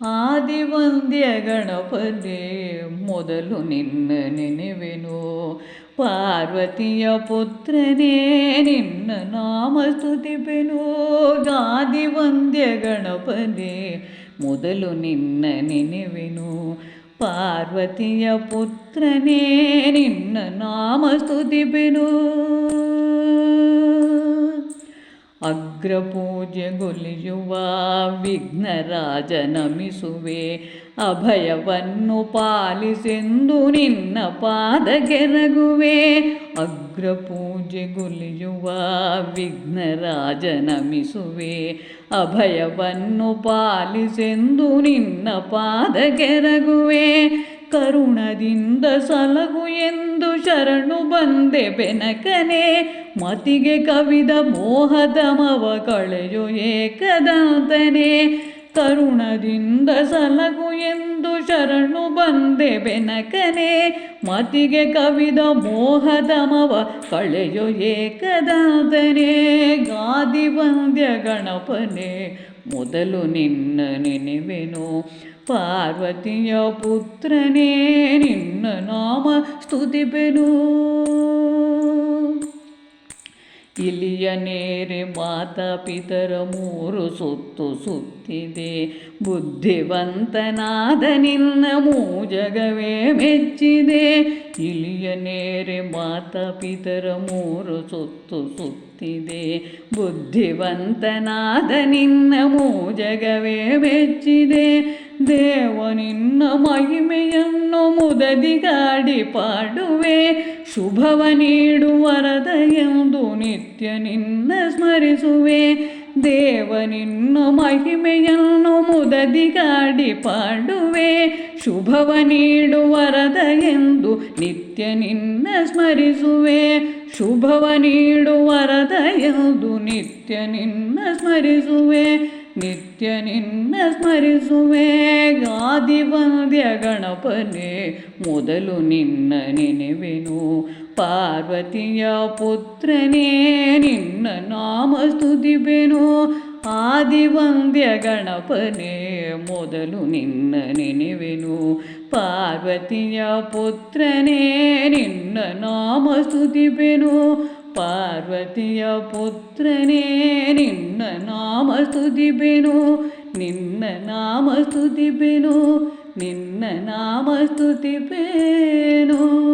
ಆದಿವಂದ್ಯ ಗಣಪನೇ ಮೊದಲು ನಿನ್ನ ನೆನೆವೆನು. ಪಾರ್ವತಿಯ ಪುತ್ರನೇ ನಿನ್ನ ನಾಮ ಸ್ತುತಿಪೆನು. ಆದಿವಂದ್ಯ ಗಣಪನೇ ಮೊದಲು ನಿನ್ನ ನೆನೆವೆನು. ಪಾರ್ವತಿಯ ಪುತ್ರನೇ ನಿನ್ನ ನಾಮ ಸ್ತುತಿಪೆನು. ಅಗ್ರಪೂಜೆಗೊಲಿಯುವ ವಿಘ್ನರಾಜ ನಮಿಸುವೆ. ಅಭಯವನ್ನು ಪಾಲಿಸೆಂದು ನಿನ್ನ ಪಾದಗೆರಗುವೆ. ಅಗ್ರಪೂಜೆಗೊಲಿಯುವ ವಿಘ್ನರಾಜ ನಮಿಸುವೆ. ಅಭಯವನ್ನು ಪಾಲಿಸೆಂದು ನಿನ್ನ ಪಾದಗೆರಗುವೆ. ಕರುಣದಿಂದ ಸಲಹು ಎಂದು ಶರಣು ಬಂದೆ ಬೆನಕನೆ. ಮತಿಗೆ ಕವಿದ ಮೋಹದಮವ ಕಳೆಯೋ ಏಕದಂತನೆ. ಕರುಣದಿಂದ ಸಲಹು ಎಂದು ಶರಣು ಬಂದೆ ಬೆನಕನೆ. ಮತಿಗೆ ಕವಿದ ಮೋಹದಮವ ಕಳೆಯೋ ಏಕದಂತನೆ. ಆದಿವಂದ್ಯ ಗಣಪನೇ ಮೊದಲು ನಿನ್ನ ನೆನೆವೆನು. ಪಾರ್ವತಿಯ ಪುತ್ರನೇ ನಿನ್ನ ನಾಮ ಸ್ತುತಿಪೆನು. ಇಲಿಯ ನೇರೆ ಮಾತಾಪಿತರ ಮೂರು ಸುತ್ತು ಸುತ್ತಿದೆ. ಬುದ್ಧಿವಂತನಾದ ನಿನ್ನ ಮೂಜಗವೇ ಮೆಚ್ಚಿದೆ. ಇಲಿಯ ನೇರೆ ಮಾತಾಪಿತರ ಮೂರು ಸುತ್ತು ಸುತ್ತಿದೆ. ಬುದ್ಧಿವಂತನಾದ ನಿನ್ನ ಮೂಜಗವೇ ಮೆಚ್ಚಿದೆ. ದೇವ ನಿನ್ನ ಮಹಿಮೆಯನ್ನು ಮುದದಿಗಾಡಿ ಪಾಡುವೆ. ಶುಭವ ನೀಡು ವರದ ಎಂದು ನಿತ್ಯ ನಿನ್ನ ಸ್ಮರಿಸುವೆ. ದೇವ ನಿನ್ನ ಮಹಿಮೆಯನ್ನು ಮುದದಿಗಾಡಿ ಪಾಡುವೆ. ಶುಭವ ನೀಡು ವರದ ಎಂದು ನಿತ್ಯ ನಿನ್ನ ಸ್ಮರಿಸುವೆ. ಶುಭವ ನೀಡು ವರದ ಎಂದು ನಿತ್ಯ ನಿನ್ನ ಸ್ಮರಿಸುವೆ. ನಿತ್ಯ ನಿನ್ನ ಸ್ಮರಿಸುವೆ. ಆದಿವಂದ್ಯ ಗಣಪನೇ ಮೊದಲು ನಿನ್ನ ನೆನೆವೆನು. ಪಾರ್ವತಿಯ ಪುತ್ರನೇ ನಿನ್ನ ನಾಮ ಸ್ತುತಿಪೆನು. ಆದಿವಂದ್ಯ ಗಣಪನೇ ಮೊದಲು ನಿನ್ನ ನೆನೆವೆನು. ಪಾರ್ವತಿಯ ಪುತ್ರನೇ ನಿನ್ನ ನಾಮ ಸ್ತುತಿಪೆನು. ಪಾರ್ವತಿಯ ಪುತ್ರನೇ ನಿನ್ನ ನಾಮ ಸ್ತುತಿಪೆನು. ನಿನ್ನ ನಾಮ ಸ್ತುತಿಪೆನು. ನಿನ್ನ ನಾಮ ಸ್ತುತಿಪೆನು.